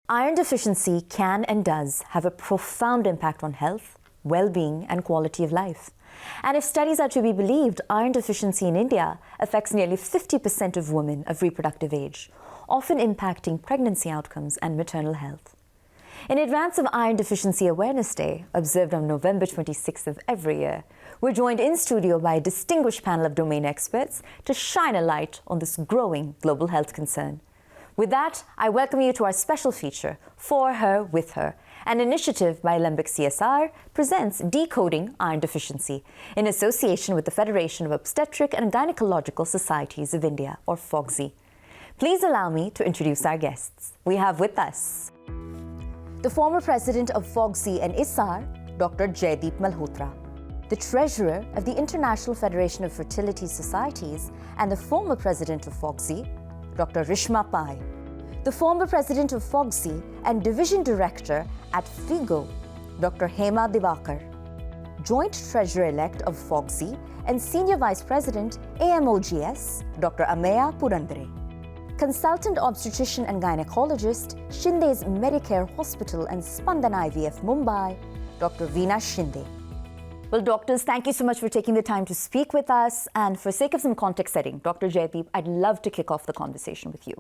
Iron deficiency can and does have a profound impact on health, well-being and quality of life. And if studies are to be believed, iron deficiency in India affects nearly 50% of women of reproductive age, often impacting pregnancy outcomes and maternal health. In advance of Iron Deficiency Awareness Day, observed on November 26th of every year, we're joined in studio by a distinguished panel of domain experts to shine a light on this growing global health concern. With that, I welcome you to our special feature, For Her, With Her. An initiative by Alembic CSR presents Decoding Iron Deficiency in association with the Federation of Obstetric and Gynaecological Societies of India, or FOGSI. Please allow me to introduce our guests. We have with us the former president of FOGSI and ISAR, Dr. Jaideep Malhotra, the treasurer of the International Federation of Fertility Societies and the former president of FOGSI, Dr. Rishma Pai, the former president of FOGSI and division director at FIGO, Dr. Hema Divakar, joint treasurer-elect of FOGSI and senior vice president AMOGS, Dr. Ameya Purandare, consultant obstetrician and gynecologist, Shinde's Medicare Hospital and Spandan IVF Mumbai, Dr. Veena Shinde. Well, doctors, thank you so much for taking the time to speak with us. And for sake of some context setting, Dr. Jaideep, I'd love to kick off the conversation with you.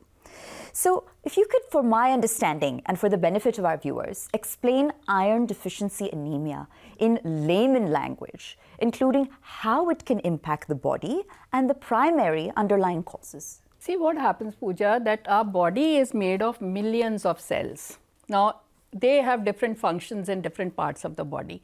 So if you could, for my understanding and for the benefit of our viewers, explain iron deficiency anemia in layman language, including how it can impact the body and the primary underlying causes. See what happens, Pooja, that our body is made of millions of cells. Now, they have different functions in different parts of the body.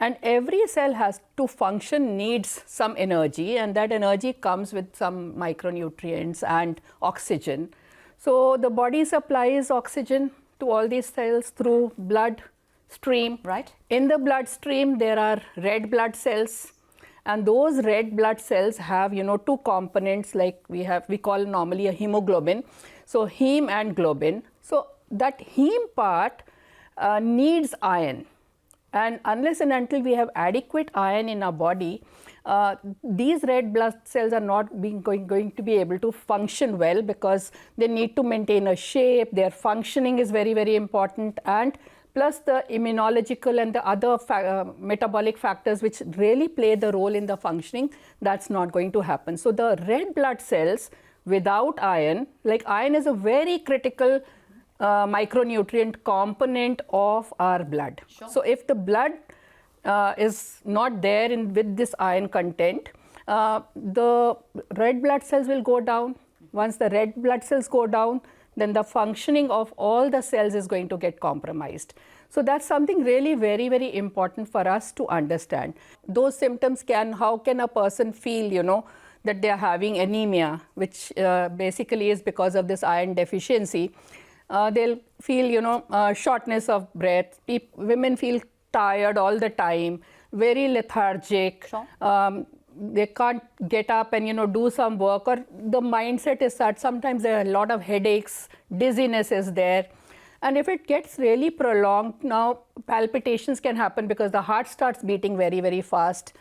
And every cell has to function, needs some energy, and that energy comes with some micronutrients and oxygen. So the body supplies oxygen to all these cells through blood stream. Right. In the bloodstream, there are red blood cells. And those red blood cells have, two components like we call normally a hemoglobin. So heme and globin. So that heme part needs iron. And unless and until we have adequate iron in our body, these red blood cells are not going to be able to function well because they need to maintain a shape. Their functioning is very, very important. And plus the immunological and the other metabolic factors which really play the role in the functioning, that's not going to happen. So the red blood cells without iron, like iron is a very critical micronutrient component of our blood. Sure. So if the blood is not there with this iron content, the red blood cells will go down. Once the red blood cells go down, then the functioning of all the cells is going to get compromised. So that's something really very, very important for us to understand. Those symptoms how can a person feel, that they are having anemia, which basically is because of this iron deficiency. They'll feel, shortness of breath. Women feel tired all the time, very lethargic. Sure. They can't get up and, do some work, or the mindset is that sometimes there are a lot of headaches, dizziness is there. And if it gets really prolonged, now palpitations can happen because the heart starts beating very, very fast.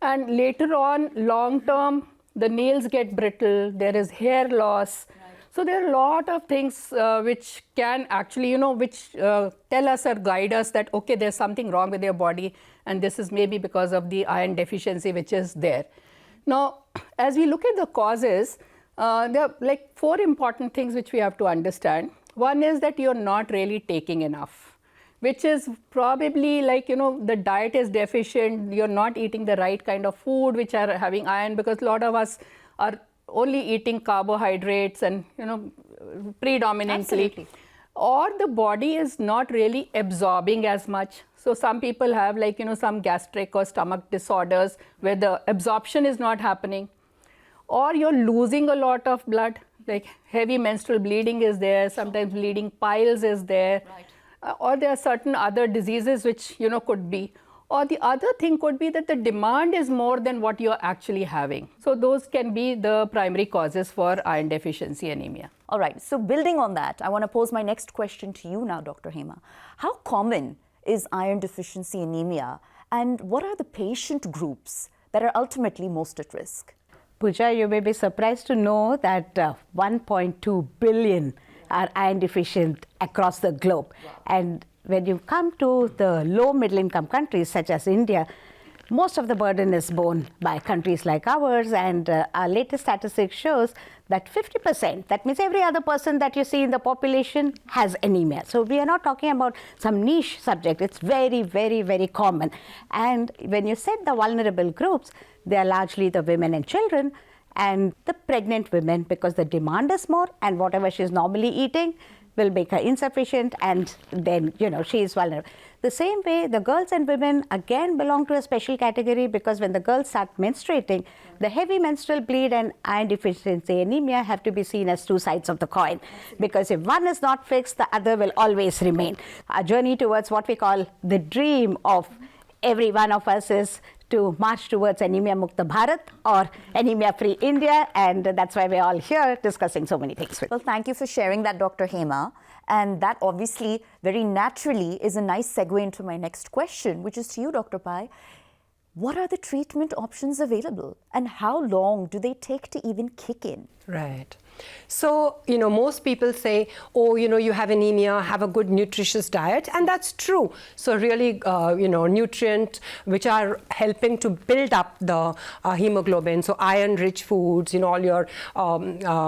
And later on, long term, the nails get brittle, there is hair loss. Right. So there are a lot of things which can actually, which tell us or guide us that, okay, there's something wrong with your body, and this is maybe because of the iron deficiency which is there. Now, as we look at the causes, there are like 4 important things which we have to understand. One is that you're not really taking enough, which is probably like, the diet is deficient, you're not eating the right kind of food which are having iron, because a lot of us are only eating carbohydrates and, predominantly. Absolutely. Or the body is not really absorbing as much. So some people have like, some gastric or stomach disorders where the absorption is not happening. Or you're losing a lot of blood, like heavy menstrual bleeding is there, sometimes bleeding piles is there. Right. Or there are certain other diseases which, could be. Or the other thing could be that the demand is more than what you're actually having. So those can be the primary causes for iron deficiency anemia. All right, so building on that, I want to pose my next question to you now, Dr. Hema. How common is iron deficiency anemia, and what are the patient groups that are ultimately most at risk? Pooja, you may be surprised to know that 1.2 billion are iron deficient across the globe. Wow. And when you come to the low middle income countries such as India, most of the burden is borne by countries like ours, and our latest statistics shows that 50%, that means every other person that you see in the population has anemia. So we are not talking about some niche subject, it's very, very, very common. And when you said the vulnerable groups, they are largely the women and children and the pregnant women, because the demand is more and whatever she's normally eating will make her insufficient, and then, she is vulnerable. The same way, the girls and women again belong to a special category, because when the girls start menstruating, the heavy menstrual bleed and iron deficiency anemia have to be seen as two sides of the coin, because if one is not fixed, the other will always remain. Our journey towards what we call the dream of every one of us is to march towards Anemia Mukta Bharat or Anemia Free India, and that's why we're all here discussing so many things. Well, thank you for sharing that, Dr. Hema. And that obviously very naturally is a nice segue into my next question, which is to you, Dr. Pai. What are the treatment options available, and how long do they take to even kick in? Right. So, most people say, oh, you have anemia, have a good nutritious diet, and that's true. So really, nutrient which are helping to build up the hemoglobin. So iron-rich foods, all your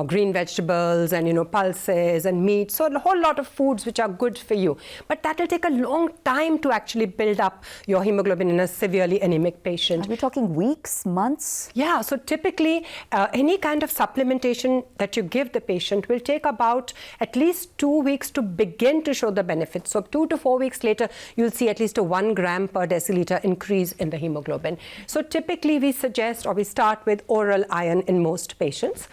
green vegetables and, pulses and meat. So a whole lot of foods which are good for you. But that will take a long time to actually build up your hemoglobin in a severely anemic patient. Are we talking weeks, months? Yeah, so typically any kind of supplementation that you give the patient will take about at least 2 weeks to begin to show the benefits. So 2 to 4 weeks later, you'll see at least a 1 gram per deciliter increase in the hemoglobin. So typically we suggest, or we start with oral iron in most patients,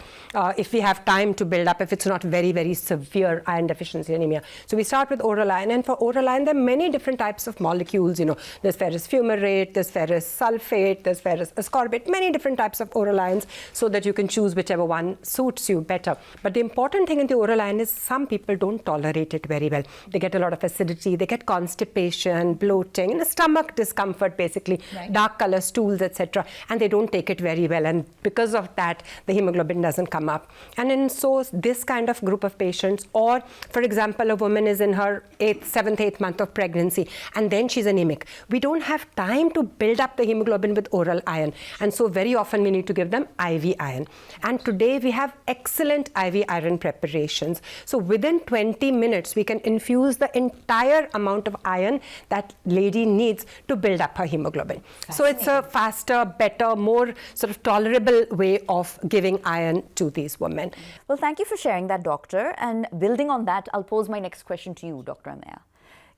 if we have time to build up, if it's not very, very severe iron deficiency anemia. So we start with oral iron, and for oral iron, there are many different types of molecules. There's ferrous fumarate, there's ferrous sulfate, there's ferrous ascorbate, many different types of oral irons, so that you can choose whichever one suits you better. But the important thing in the oral iron is some people don't tolerate it very well. They get a lot of acidity, they get constipation, bloating, and stomach discomfort, basically, right. Dark color stools, etc. And they don't take it very well. And because of that, the hemoglobin doesn't come up. And in so this kind of group of patients, or for example, a woman is in her 7th, 8th month of pregnancy, and then she's anemic. We don't have time to build up the hemoglobin with oral iron. And so very often we need to give them IV iron. And today we have excellent IV iron preparations. So within 20 minutes, we can infuse the entire amount of iron that lady needs to build up her hemoglobin. So it's a faster, better, more sort of tolerable way of giving iron to these women. Well, thank you for sharing that, doctor. And building on that, I'll pose my next question to you, Dr. Anemia.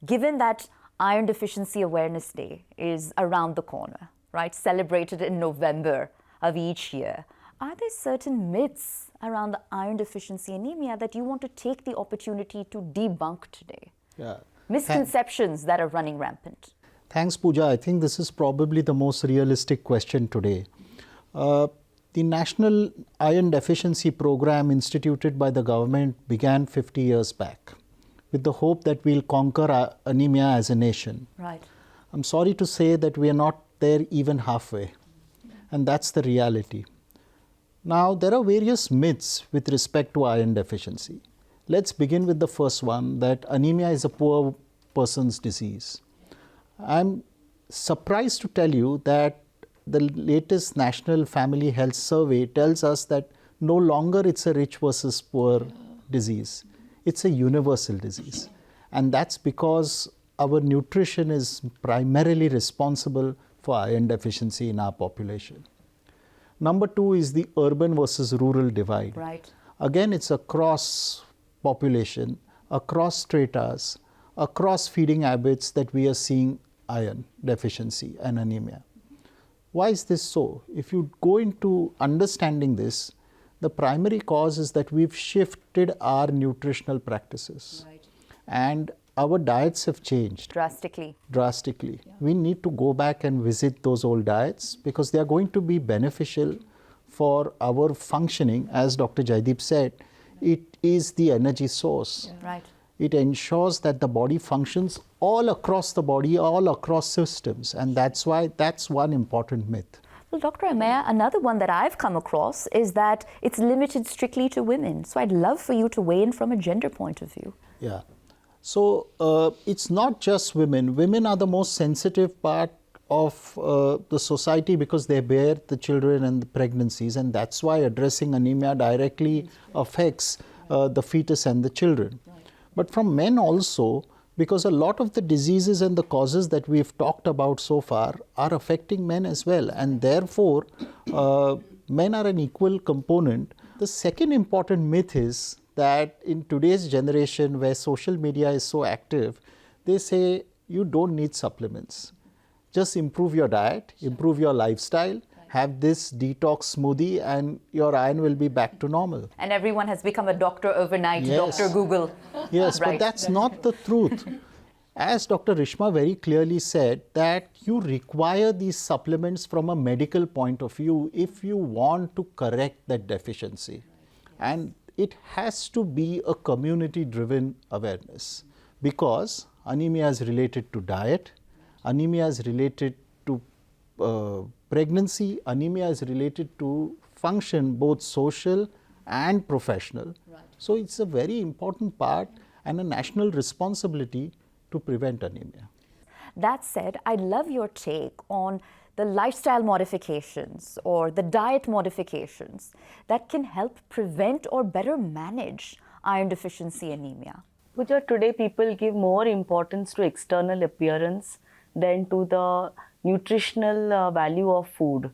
Given that Iron Deficiency Awareness Day is around the corner, right, celebrated in November of each year, are there certain myths around the iron deficiency anemia that you want to take the opportunity to debunk today? Yeah. Misconceptions that are running rampant. Thanks, Pooja. I think this is probably the most realistic question today. The National Iron Deficiency Program instituted by the government began 50 years back with the hope that we'll conquer anemia as a nation. Right. I'm sorry to say that we are not there even halfway, and that's the reality. Now, there are various myths with respect to iron deficiency. Let's begin with the first one, that anemia is a poor person's disease. I'm surprised to tell you that the latest National Family Health Survey tells us that no longer it's a rich versus poor disease. It's a universal disease. And that's because our nutrition is primarily responsible for iron deficiency in our population. Number two is the urban versus rural divide. Right. Again, it's across population, across stratas, across feeding habits that we are seeing iron deficiency and anemia. Why is this so? If you go into understanding this, the primary cause is that we've shifted our nutritional practices. Right. And our diets have changed. Drastically. Drastically. Yeah. We need to go back and visit those old diets because they are going to be beneficial for our functioning. As Dr. Jaideep said, it is the energy source. Yeah. Right. It ensures that the body functions all across the body, all across systems. And that's why that's one important myth. Well, Dr. Anemia, another one that I've come across is that it's limited strictly to women. So I'd love for you to weigh in from a gender point of view. Yeah. So it's not just women. Women are the most sensitive part of the society because they bear the children and the pregnancies, and that's why addressing anemia directly affects the fetus and the children. But from men also, because a lot of the diseases and the causes that we've talked about so far are affecting men as well, and therefore men are an equal component. The second important myth is that in today's generation where social media is so active, they say you don't need supplements. Just improve your diet, improve your lifestyle, have this detox smoothie, and your iron will be back to normal. And everyone has become a doctor overnight, Yes. Dr. Google. Yes, Right. but that's not the truth. As Dr. Rishma very clearly said, that you require these supplements from a medical point of view if you want to correct that deficiency. And it has to be a community-driven awareness, because anemia is related to diet, anemia is related to pregnancy, anemia is related to function, both social and professional. So it's a very important part and a national responsibility to prevent anemia. That said, I'd love your take on the lifestyle modifications or the diet modifications that can help prevent or better manage iron deficiency anemia. Pooja, today people give more importance to external appearance than to the nutritional value of food.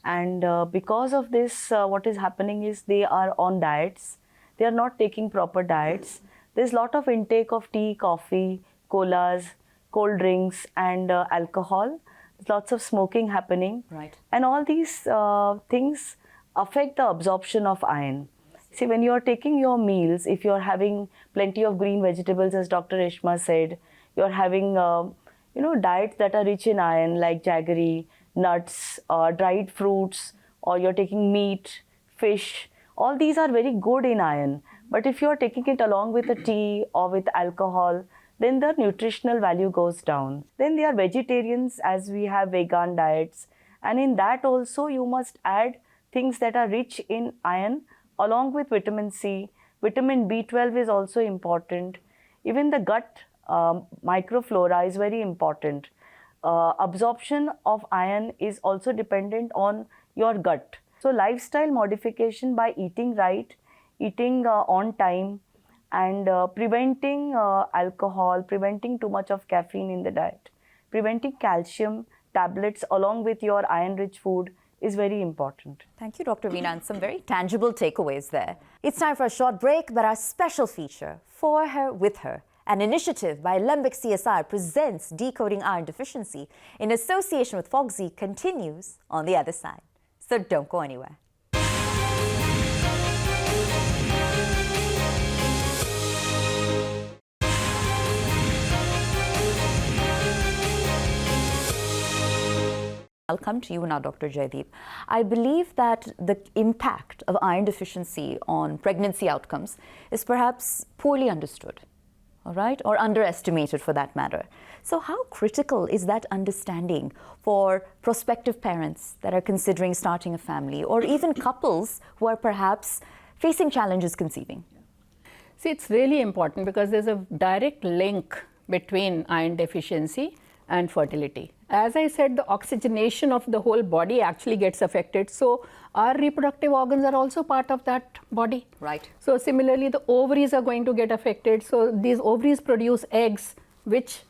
And because of this, what is happening is they are on diets. They are not taking proper diets. There's a lot of intake of tea, coffee, colas, cold drinks, and alcohol. There's lots of smoking happening. Right. And all these things affect the absorption of iron. See, when you're taking your meals, if you're having plenty of green vegetables, as Dr. Reshma said, you're having diets that are rich in iron like jaggery, nuts, dried fruits, or you're taking meat, fish, all these are very good in iron. But if you're taking it along with a tea or with alcohol, then the nutritional value goes down. Then they are vegetarians, as we have vegan diets. And in that also you must add things that are rich in iron along with vitamin C. Vitamin B12 is also important. Even the gut microflora is very important. Absorption of iron is also dependent on your gut. So lifestyle modification by eating right, eating on time, and preventing alcohol, preventing too much of caffeine in the diet, preventing calcium tablets along with your iron-rich food is very important. Thank you, Dr. Veena, and some very tangible takeaways there. It's time for a short break, but our special feature, For Her, With Her, an initiative by Alembic CSR, presents Decoding Iron Deficiency in association with FOGSI, continues on the other side. So don't go anywhere. I'll come to you now, Dr. Jaideep. I believe that the impact of iron deficiency on pregnancy outcomes is perhaps poorly understood, all right, or underestimated for that matter. So how critical is that understanding for prospective parents that are considering starting a family, or even couples who are perhaps facing challenges conceiving? See, it's really important because there's a direct link between iron deficiency and fertility. As I said, the oxygenation of the whole body actually gets affected. So our reproductive organs are also part of that body. Right. So similarly, the ovaries are going to get affected. So these ovaries produce eggs, which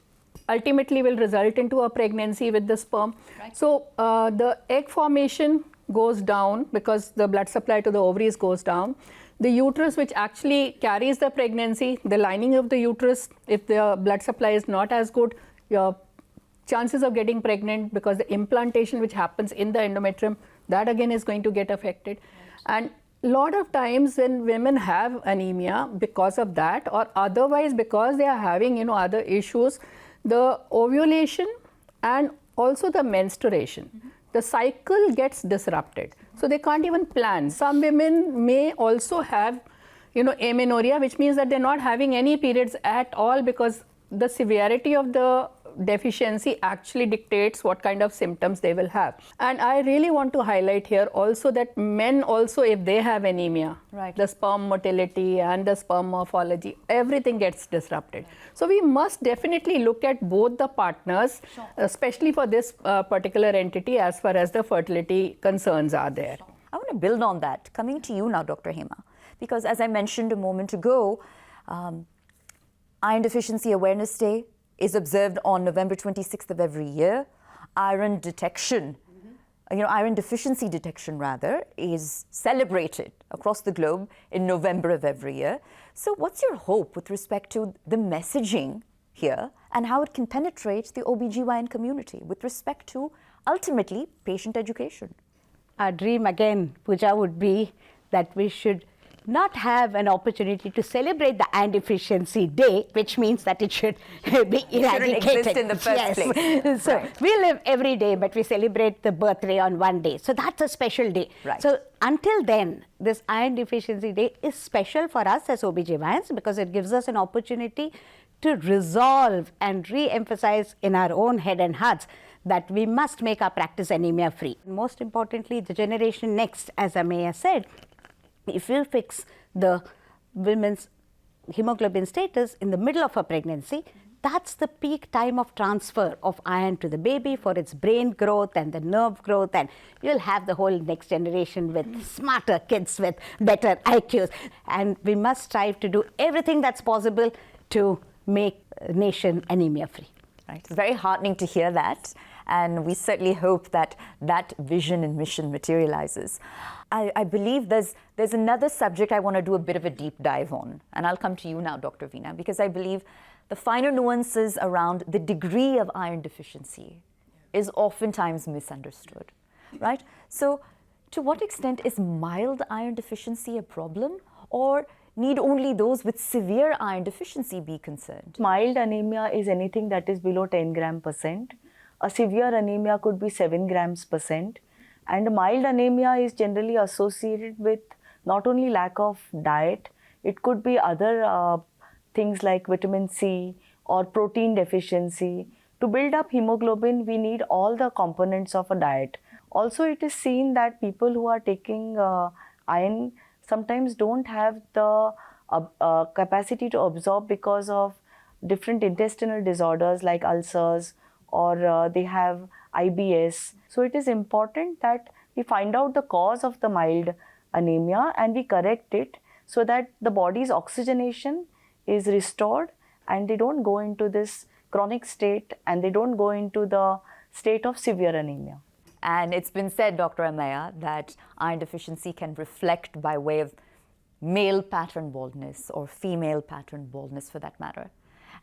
ultimately will result into a pregnancy with the sperm. Right. So the egg formation goes down because the blood supply to the ovaries goes down. The uterus, which actually carries the pregnancy, the lining of the uterus, if the blood supply is not as good, your chances of getting pregnant, because the implantation which happens in the endometrium, that again is going to get affected. And a lot of times when women have anemia because of that, or otherwise because they are having other issues, the ovulation and also the menstruation, the cycle gets disrupted. So they can't even plan. Some women may also have amenorrhea, which means that they're not having any periods at all because the severity of the deficiency actually dictates what kind of symptoms they will have. And I really want to highlight here also that men also, if they have anemia, Right. the sperm motility and the sperm morphology, everything gets disrupted. So we must definitely look at both the partners, especially for this particular entity as far as the fertility concerns are there. I want to build on that. Coming to you now, Dr. Hema, because as I mentioned a moment ago, Iron Deficiency Awareness Day is observed on November 26th of every year. Iron detection, iron deficiency detection rather, is celebrated across the globe in November of every year. So what's your hope with respect to the messaging here and how it can penetrate the OBGYN community with respect to ultimately patient education? Our dream again, Pooja, would be that we should not have an opportunity to celebrate the Iron Deficiency Day, which means that it should be eradicated. Shouldn't exist in the first place. So Right. we live every day, but we celebrate the birthday on one day. So that's a special day. Right. So until then, this Iron Deficiency Day is special for us as OBGYNs because it gives us an opportunity to resolve and re-emphasize in our own head and hearts that we must make our practice anemia free. Most importantly, the generation next, as Ameya said, if we fix the women's hemoglobin status in the middle of a pregnancy, that's the peak time of transfer of iron to the baby for its brain growth and the nerve growth, and you'll have the whole next generation with smarter kids with better IQs. And we must strive to do everything that's possible to make the nation anemia free. Right. It's very heartening to hear that, and we certainly hope that that vision and mission materializes. I believe there's another subject I want to do a bit of a deep dive on, and I'll come to you now, Dr. Veena, because I believe the finer nuances around the degree of iron deficiency is oftentimes misunderstood, right? So to what extent is mild iron deficiency a problem, or need only those with severe iron deficiency be concerned? Mild anemia is anything that is below 10 gram %. A severe anemia could be 7 grams %. And mild anemia is generally associated with not only lack of diet, it could be other things like vitamin C or protein deficiency. To build up hemoglobin, we need all the components of a diet. Also, it is seen that people who are taking iron sometimes don't have the capacity to absorb because of different intestinal disorders like ulcers, or they have IBS. So it is important that we find out the cause of the mild anemia and we correct it so that the body's oxygenation is restored and they don't go into this chronic state and they don't go into the state of severe anemia. And it's been said, Dr. Ameya, that iron deficiency can reflect by way of male pattern baldness or female pattern baldness for that matter.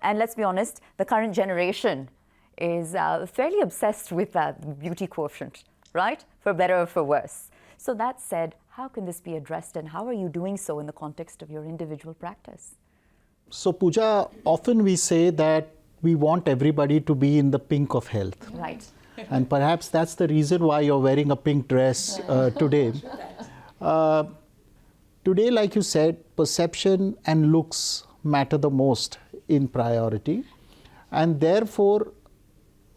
And let's be honest, the current generation is fairly obsessed with that beauty quotient, right? For better or for worse. So that said, how can this be addressed and how are you doing so in the context of your individual practice? So Pooja, often we say that we want everybody to be in the pink of health. Right. And perhaps that's the reason why you're wearing a pink dress today. Today, like you said, perception and looks matter the most in priority. And therefore,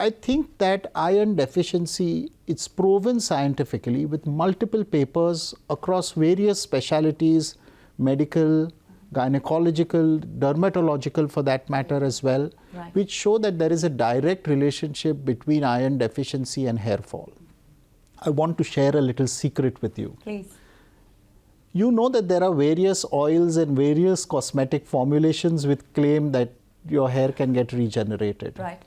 I think that iron deficiency, it's proven scientifically with multiple papers across various specialties, medical, gynecological, dermatological for that matter as well, right, which show that there is a direct relationship between iron deficiency and hair fall. I want to share a little secret with you. Please. You know that there are various oils and various cosmetic formulations which claim that your hair can get regenerated. Right.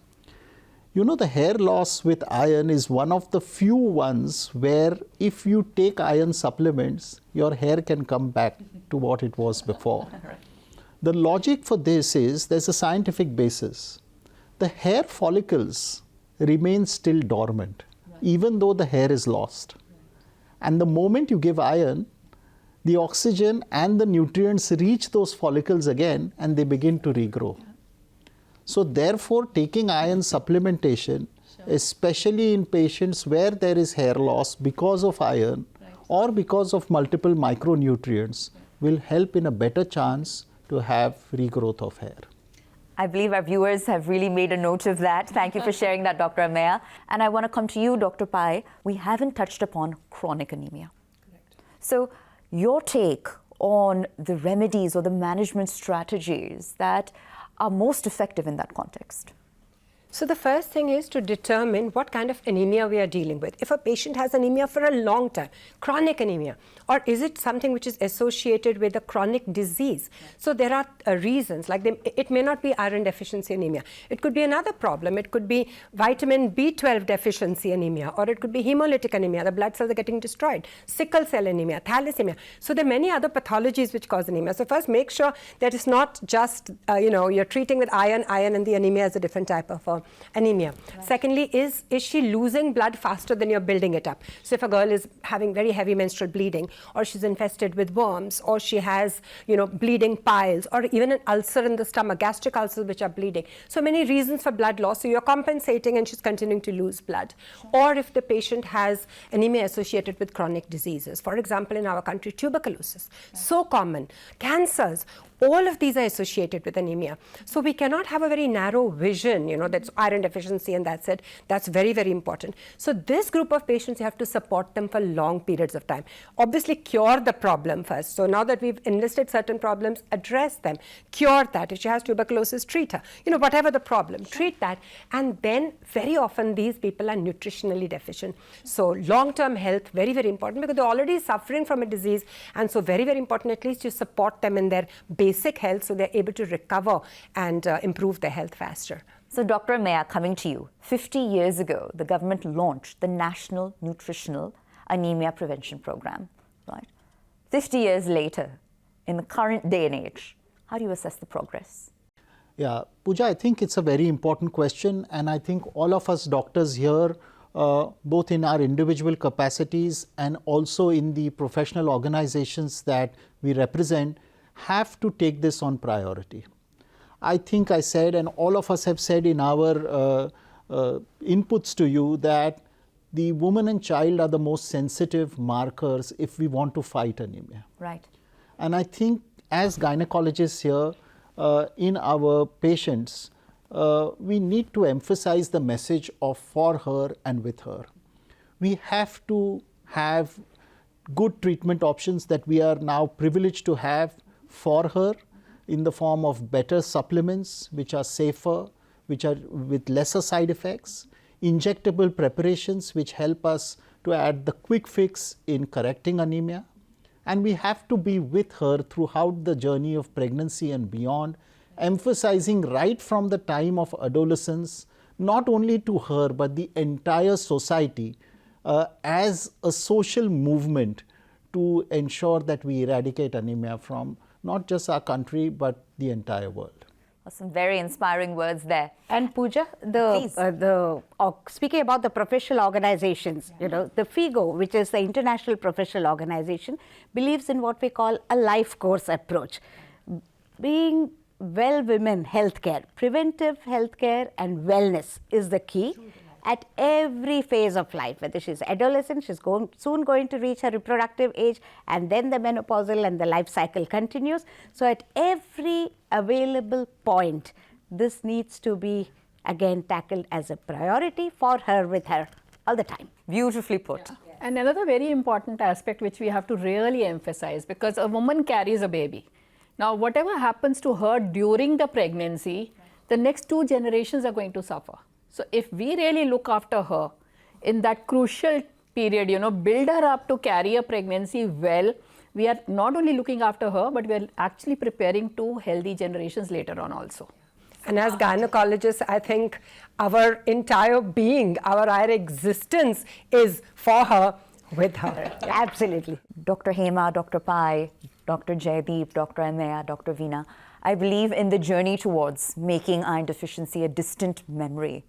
You know, the hair loss with iron is one of the few ones where if you take iron supplements, your hair can come back to what it was before. Right. The logic for this is there's a scientific basis. The hair follicles remain still dormant, even though the hair is lost. And the moment you give iron, the oxygen and the nutrients reach those follicles again and they begin to regrow. So therefore, taking iron supplementation, especially in patients where there is hair loss because of iron or because of multiple micronutrients, will help in a better chance to have regrowth of hair. I believe our viewers have really made a note of that. Thank you for sharing that, Dr. Anemia. And I want to come to you, Dr. Pai. We haven't touched upon chronic anemia. Correct. So your take on the remedies or the management strategies that are most effective in that context? So the first thing is to determine what kind of anemia we are dealing with. If a patient has anemia for a long time, chronic anemia, or is it something which is associated with a chronic disease? So there are reasons, like it may not be iron deficiency anemia. It could be another problem. It could be vitamin B12 deficiency anemia, or it could be hemolytic anemia, the blood cells are getting destroyed, sickle cell anemia, thalassemia. So there are many other pathologies which cause anemia. So first make sure that it's not just, you're treating with iron and the anemia is a different type of anemia. Right. Secondly, is she losing blood faster than you're building it up? So if a girl is having very heavy menstrual bleeding, or she's infested with worms, or she has, bleeding piles, or even an ulcer in the stomach, gastric ulcers which are bleeding. So many reasons for blood loss. So you're compensating and she's continuing to lose blood. Sure. Or if the patient has anemia associated with chronic diseases. For example, in our country, tuberculosis, right. So common, cancers. All of these are associated with anemia. So we cannot have a very narrow vision, that's iron deficiency and that's it. That's very, very important. So this group of patients, you have to support them for long periods of time. Obviously, cure the problem first. So now that we've enlisted certain problems, address them, cure that. If she has tuberculosis, treat her. Whatever the problem, treat that. And then very often these people are nutritionally deficient. So long-term health, very, very important because they're already suffering from a disease. And so very, very important, at least you support them in their basic health so they're able to recover and improve their health faster. So Dr. Anemia, coming to you, 50 years ago, the government launched the National Nutritional Anemia Prevention Program, right? 50 years later, in the current day and age, how do you assess the progress? Yeah, Pooja, I think it's a very important question, and I think all of us doctors here, both in our individual capacities and also in the professional organizations that we represent, have to take this on priority. I think I said, and all of us have said in our inputs to you, that the woman and child are the most sensitive markers if we want to fight anemia. Right. And I think as gynecologists here, in our patients, we need to emphasize the message of for her and with her. We have to have good treatment options that we are now privileged to have for her in the form of better supplements which are safer, which are with lesser side effects, injectable preparations which help us to add the quick fix in correcting anemia. And we have to be with her throughout the journey of pregnancy and beyond, emphasizing right from the time of adolescence, not only to her but the entire society as a social movement to ensure that we eradicate anemia from not just our country but the entire world. Some very inspiring words there. And Pooja, speaking about the professional organizations, the FIGO, which is the International Professional Organization, believes in what we call a life course approach. Being well women healthcare, preventive healthcare and wellness is the key at every phase of life, whether she's adolescent, she's soon going to reach her reproductive age, and then the menopausal and the life cycle continues. So at every available point, this needs to be again tackled as a priority for her, with her, all the time. Beautifully put. Yeah. And another very important aspect which we have to really emphasize, because a woman carries a baby. Now, whatever happens to her during the pregnancy, the next 2 generations are going to suffer. So if we really look after her in that crucial period, build her up to carry a pregnancy well, we are not only looking after her, but we are actually preparing 2 healthy generations later on also. And as gynecologists, I think our entire being, our existence is for her, with her. Absolutely. Dr. Hema, Dr. Pai, Dr. Jaideep, Dr. Anemia, Dr. Veena, I believe in the journey towards making iron deficiency a distant memory.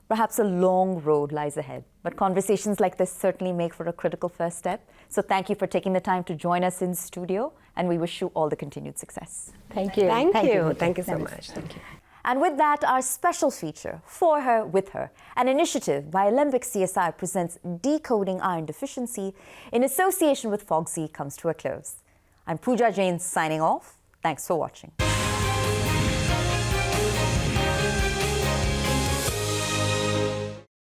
Perhaps a long road lies ahead, but conversations like this certainly make for a critical first step. So thank you for taking the time to join us in studio, and we wish you all the continued success. Thank you. Thank you. Thank you so much. Thank you. And with that, our special feature, For Her, With Her, an initiative by Alembic CSR presents Decoding Iron Deficiency in association with FOGSI, comes to a close. I'm Pooja Jain signing off. Thanks for watching.